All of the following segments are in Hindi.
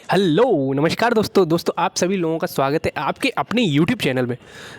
हेलो नमस्कार दोस्तों आप सभी लोगों का स्वागत है आपके अपने यूट्यूब चैनल में।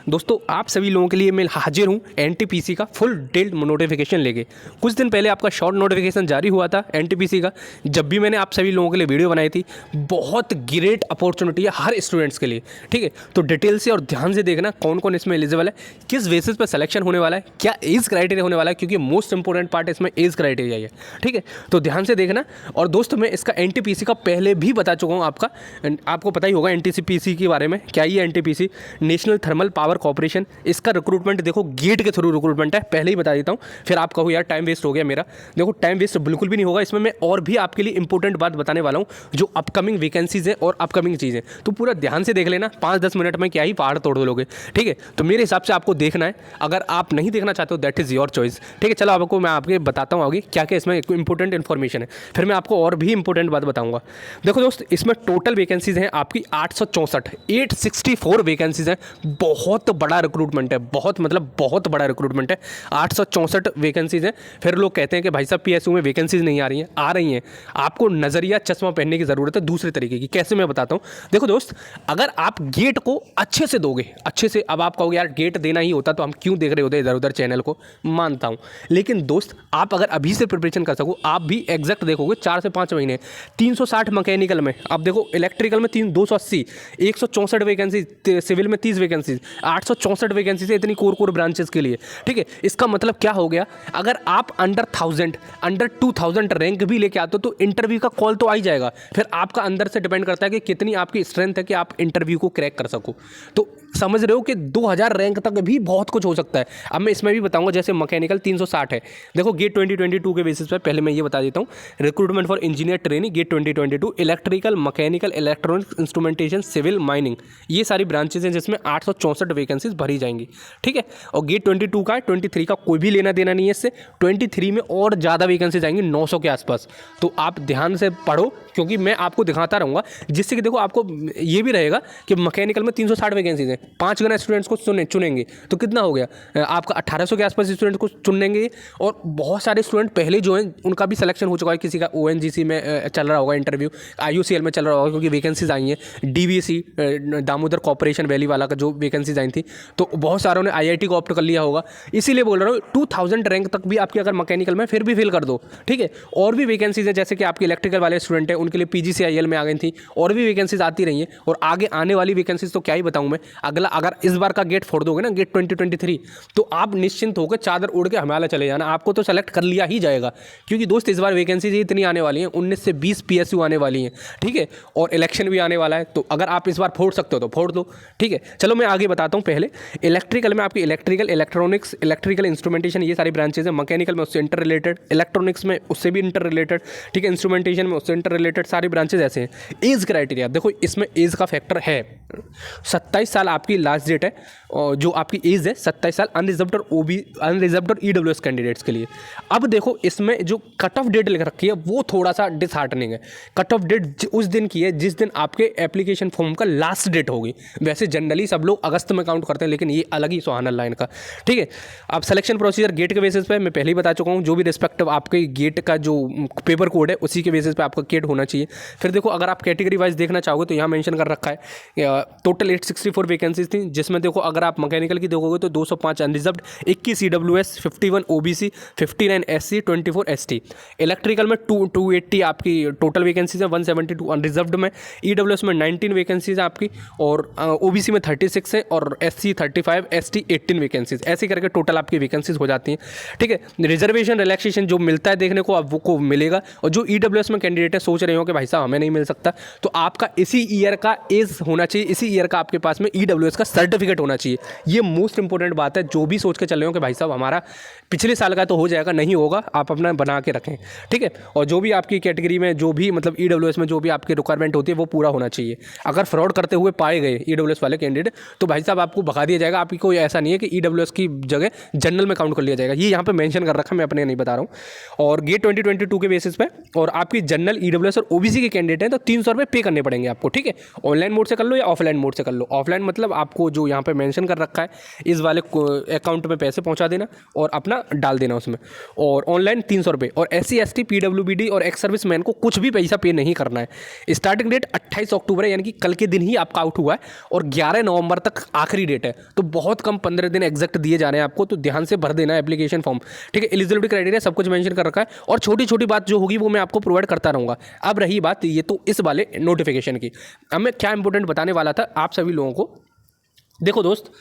दोस्तों आप सभी लोगों के लिए मैं हाजिर हूँ एनटीपीसी का फुल डिटेल्ड नोटिफिकेशन लेके। कुछ दिन पहले आपका शॉर्ट नोटिफिकेशन जारी हुआ था एनटीपीसी का, जब भी मैंने आप सभी लोगों के लिए वीडियो बनाई थी। बहुत ग्रेट अपॉर्चुनिटी है हर स्टूडेंट्स के लिए, ठीक है। तो डिटेल से और ध्यान से देखना कौन कौन इसमें एलिजिबल है, किस बेसिस पर सिलेक्शन होने वाला है, क्या एज क्राइटेरिया होने वाला है, क्योंकि मोस्ट इंपॉर्टेंट पार्ट इसमें एज क्राइटेरिया है, ठीक है। तो ध्यान से देखना। और दोस्तों मैं इसका एनटीपीसी का पहले भी बता चुका हूँ आपको पता ही होगा एनटीपीसी के बारे में। क्या ये NTPC national thermal power corporation, इसका रिक्रूटमेंट देखो गेट के थ्रू रिक्रूटमेंट है, पहले ही बता देता हूँ। फिर आप कहो यार टाइम वेस्ट हो गया मेरा। देखो टाइम वेस्ट बिल्कुल भी नहीं होगा, इसमें मैं और भी आपके लिए इंपॉर्टेंट बात बताने वाला हूँ जो अपकमिंग वैकेंसीज है और अपकमिंग चीज़ें। तो पूरा ध्यान से देख लेना, 5-10 मिनट में क्या ही पहाड़ तोड़ दोगे, ठीक है। तो मेरे हिसाब से आपको देखना है, अगर आप नहीं देखना चाहते हो दैट इज़ योर चॉइस, ठीक है। चलो आपको मैं आपके बताता हूँ आगे क्या क्या इसमें इंपॉर्टेंट इन्फॉर्मेशन है, फिर मैं आपको और भी इंपॉर्टेंट बात बताऊँगा। देखो दोस्त, इसमें टोटल वैकेंसीज हैं आपकी 864 वैकेंसीज हैं। बहुत बड़ा रिक्रूटमेंट है, बहुत बड़ा रिक्रूटमेंट है। 864 वैकेंसीज हैं। फिर लोग कहते हैं कि भाई साहब पीएसयू में वैकेंसीज नहीं आ रही हैं, आ रही हैं। आपको नज़रिया चश्मा पहनने की ज़रूरत है दूसरे तरीके की। कैसे मैं बताता हूँ। देखो दोस्त, अगर आप गेट को अच्छे से दोगे, अच्छे से, अब आप कहोगे यार गेट देना ही होता तो हम क्यों देख रहे होते इधर उधर चैनल को, मानता हूँ। लेकिन दोस्त आप अगर अभी से प्रिपरेशन कर सको, आप भी एग्जैक्ट देखोगे 4 से 5 महीने। 360 मैकेनिकल में, अब देखो इलेक्ट्रिकल में 280, 164 वैकेंसी, सिविल में 30 वैकेंसी, 864 वैकेंसी है इतनी कोर ब्रांचेस के लिए, ठीक है। इसका मतलब क्या हो गया, अगर आप अंडर 2000 रैंक भी लेके आते हो तो इंटरव्यू का कॉल तो आ ही जाएगा। फिर आपका अंदर से डिपेंड करता है कि कितनी आपकी स्ट्रेंथ है कि आप इंटरव्यू को क्रैक कर सको। तो समझ रहे हो कि 2000 रैंक तक भी बहुत कुछ हो सकता है। अब मैं इसमें भी बताऊंगा, जैसे मैकेनिकल 360 है। देखो गेट 2022 के बेसिस पे पहले मैं ये बता देता हूँ, recruitment for engineer training GATE 2022, electrical, mechanical, electronics, instrumentation, civil, mining, ये सारी ब्रांचेज हैं जिसमें 864 वैकेंसीज भरी जाएंगी, ठीक है। और गेट 22 का है, 23 का कोई भी लेना देना नहीं है इससे। 23 में और ज़्यादा वैकेंसीज आएंगी 900 के आसपास। तो आप ध्यान से पढ़ो, क्योंकि मैं आपको दिखाता रहूँगा, जिससे कि देखो आपको ये भी रहेगा कि मैकेनिकल में 360 वैकेंसीज हैं, 5 गुना स्टूडेंट्स को चुनेंगे तो कितना हो गया आपका 1800 के आसपास स्टूडेंट को चुनेंगे। और बहुत सारे स्टूडेंट पहले जो हैं उनका भी सिलेक्शन हो चुका है, किसी का ONGC में चल रहा होगा इंटरव्यू, IUCL में चल रहा होगा क्योंकि वैकेंसीज आई हैं, DVC दामोदर कॉर्पोरेशन वैली वाला का जो वैकेंसीज आई थी, तो बहुत सारों ने IIT को ऑप्ट कर लिया होगा। इसीलिए बोल रहा हूँ 2000 रैंक तक भी आपकी अगर मैकेनिकल में फिर भी फिल कर दो, ठीक है। और भी वैकेंसीज है, जैसे कि आपके इलेक्ट्रिकल वाले स्टूडेंट हैं उनके लिए PGCIL में आ गई थी, और भी वैकेंसीज आती रही हैं। और आगे आने वाली वैकेंसीज तो क्या ही बताऊँ मैं। अगला अगर इस बार का गेट फोड़ दोगे ना, गेट 2023, तो आप निश्चिंत होकर चादर उड़ के हिमालय चले जाना, आपको तो सेलेक्ट कर लिया ही जाएगा। क्योंकि दोस्त इस बार वैकेंसीज इतनी आने वाली हैं, 19 से 20 PSU आने वाली हैं, ठीक है। और इलेक्शन भी आने वाला है, तो अगर आप इस बार फोड़ सकते हो तो फोड़ दो, ठीक है। चलो मैं आगे बताता हूँ। पहले इलेक्ट्रिकल में आपकी इलेक्ट्रिकल, इलेक्ट्रॉनिक्स, इलेक्ट्रिकल इंस्ट्रूमेंटेशन, ये सारी ब्रांचेज हैं। मैकेनिकल में उससे इंटर रिलेटेड, इलेक्ट्रॉनिक्स में उससे भी इंटर रिलेटेड, ठीक है। इंस्ट्रूमेंटेशन में उससे इंटर रिलेटेड सारी ब्रांचेज ऐसे हैं। एज क्राइटेरिया देखो, इसमें एज का फैक्टर है। 27 साल आपकी लास्ट डेट है, और जो आपकी एज है 27 साल अनरिजर्व्ड और EWS कैंडिडेट्स के लिए। अब देखो इसमें जो कट ऑफ डेट लिख रखी है वो थोड़ा सा डिसहार्टनिंग है। कट ऑफ डेट उस दिन की है जिस दिन आपके एप्लीकेशन फॉर्म का लास्ट डेट होगी। वैसे जनरली सब लोग अगस्त में काउंट करते हैं, लेकिन ये अलग ही सुहाना लाइन का, ठीक है। अब सिलेक्शन प्रोसीजर गेट के बेसिस पे मैं पहले ही बता चुका हूँ, जो भी रिस्पेक्टिव आपके गेट का जो पेपर कोड है उसी के बेसिस पे आपका गेट होना चाहिए। फिर देखो अगर आप कैटेगरी वाइज देखना चाहोगे तो यहाँ मेंशन कर रखा है टोटल 864 वैकेंसीज थी, जिसमें देखो अगर आप मैकेनिकल की देखोगे तो 205 unreserved, 21 EWS, 51 OBC, 59 SC, 24 ST। Electrical में 280 आपकी टोटल वैकेंसीज है, 172 अनरिजर्व्ड में। EWS में 19 वैकेंसीज है आपकी, और OBC में 36 है, और SC 35, ST 18 वैकेंसीज। ऐसे करके टोटल आपकी वैकेंसीज हो जाती हैं, ठीक है। रिजर्वेशन रिलैक्सेशन जो मिलता है देखने को, अब वो को मिलेगा। और जो EWS में कैंडिडेट है सोच रहे हो कि भाई साहब हमें नहीं मिल सकता, तो आपका इसी ईयर का एज होना चाहिए, इसी ईयर का आपके पास में EWS का सर्टिफिकेट होना चाहिए। ये मोस्ट इंपॉर्टेंट बात है। जो भी सोच के चल रहे हो कि भाई साहब हमारा पिछले साल का तो हो जाएगा, नहीं होगा, आप अपना बना के रखें, ठीक है। और जो भी आपकी कैटेगरी में जो भी मतलब EWS में जो भी आपकी रिक्वायरमेंट होती है वो पूरा होना चाहिए। अगर फ्रॉड करते हुए पाए गए EWS वाले कैंडिडेट तो भाई साहब आपको भगा दिया जाएगा। आपकी कोई ऐसा नहीं है कि EWS की जगह जनरल में काउंट कर लिया जाएगा, ये यहाँ पे मेंशन कर रखा है, मैं अपने नहीं बता रहा हूँ। और गेट 2022 के बेसिस पे और आपकी जनरल EWS सर ओबीसी के कैंडिडेट हैं तो 300 रुपये पे करने पड़ेंगे आपको, ठीक है। ऑनलाइन मोड से कर लो या ऑफलाइन मोड से कर लो। ऑफलाइन मतलब आपको जो यहाँ पे मेंशन कर रखा है इस वाले अकाउंट में पैसे पहुँचा देना और अपना डाल देना उसमें, और ऑनलाइन 300 रुपये। और SC ST PWBD और एक्स सर्विस मैन को कुछ भी पैसा पे नहीं करना है। स्टार्टिंग डेट 28 अक्टूबर है, यानी कि कल के दिन ही आपका आउट हुआ है, और 11 नवंबर तक आखिरी डेट है। तो बहुत कम 15 दिन एग्जैक्ट दिए जा रहे हैं आपको, तो ध्यान से भर देना एप्लीकेशन फॉर्म, ठीक है। एलिजिबिलिटी क्राइटेरिया सब कुछ मेंशन कर रखा है, और छोटी छोटी बात जो होगी वो मैं आपको प्रोवाइड करता रहूँगा। अब रही बात ये तो इस वाले नोटिफिकेशन की, अब मैं क्या इंपॉर्टेंट बताने वाला था आप सभी लोगों को। देखो दोस्त,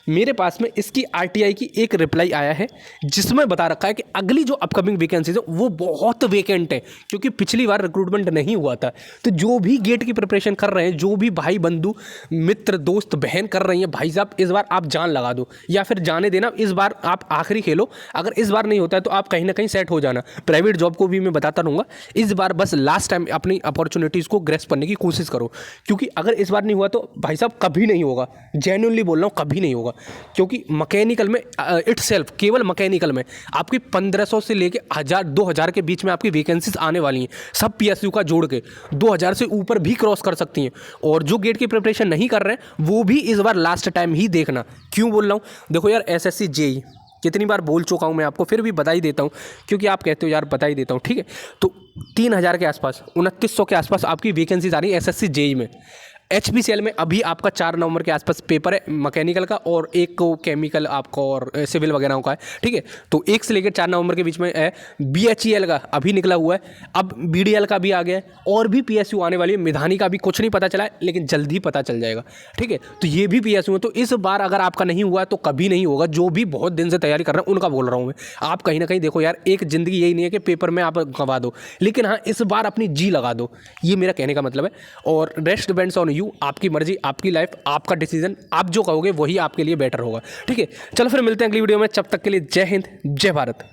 मेरे पास में इसकी RTI की एक रिप्लाई आया है जिसमें बता रखा है कि अगली जो अपकमिंग वैकेंसीज है वो बहुत वेकेंट है, क्योंकि पिछली बार रिक्रूटमेंट नहीं हुआ था। तो जो भी गेट की प्रिपरेशन कर रहे हैं, जो भी भाई बंधु मित्र दोस्त बहन कर रही हैं, भाई साहब इस बार आप जान लगा दो, या फिर जाने देना, इस बार आप आखिरी खेलो। अगर इस बार नहीं होता है तो आप कहीं ना कहीं सेट हो जाना। प्राइवेट जॉब को भी मैं बताता रहूँगा, इस बार बस लास्ट टाइम अपनी अपॉर्चुनिटीज़ को ग्रेस्प करने की कोशिश करो, क्योंकि अगर इस बार नहीं हुआ तो भाई साहब कभी नहीं होगा। जेन्युइनली बोल रहा हूँ, कभी नहीं होगा। क्योंकि मैकेनिकल में इटसेल्फ, केवल मैकेनिकल में आपकी 1500 से लेके 1000-2000 के बीच में आपकी वैकेंसीज आने वाली हैं, सब PSU का जोड़ के 2000 से ऊपर भी क्रॉस कर सकती हैं। और जो गेट की प्रिपरेशन नहीं कर रहे हैं वो भी इस बार लास्ट टाइम ही देखना। क्यों बोल रहा हूँ, देखो यार, SSC JEE कितनी बार बोल चुका हूँ मैं आपको, फिर भी बता ही देता हूँ, क्योंकि आप कहते हो यार बता ही देता हूँ, ठीक है। तो 3000 के आसपास, 2900 के आसपास आपकी वैकेंसीज आ रही है SSC JEE में। HPCL में अभी आपका 4 नवंबर के आसपास पेपर है मैकेनिकल का, और एक को केमिकल आपका और सिविल वगैरह का है, ठीक है। तो 1 से लेकर 4 नवंबर के बीच में है। BHEL का अभी निकला हुआ है, अब BDL का भी आ गया है, और भी PSU आने वाली है। मिधानी का भी कुछ नहीं पता चला है, लेकिन जल्दी पता चल जाएगा, ठीक है। तो ये भी PSU है। तो इस बार अगर आपका नहीं हुआ तो कभी नहीं होगा। जो भी बहुत दिन से तैयारी कर रहे हैं उनका बोल रहा हूँ मैं। आप कहीं ना कहीं देखो यार, एक ज़िंदगी यही नहीं है कि पेपर में आप गंवा दो, लेकिन हाँ इस बार अपनी जी लगा दो, ये मेरा कहने का मतलब है। और रेस्ट डिपेंड्स ऑन यू, आपकी मर्जी, आपकी लाइफ, आपका डिसीजन, आप जो कहोगे वही आपके लिए बेटर होगा, ठीक है। चलो फिर मिलते हैं अगली वीडियो में, तब तक के लिए जय हिंद, जय भारत।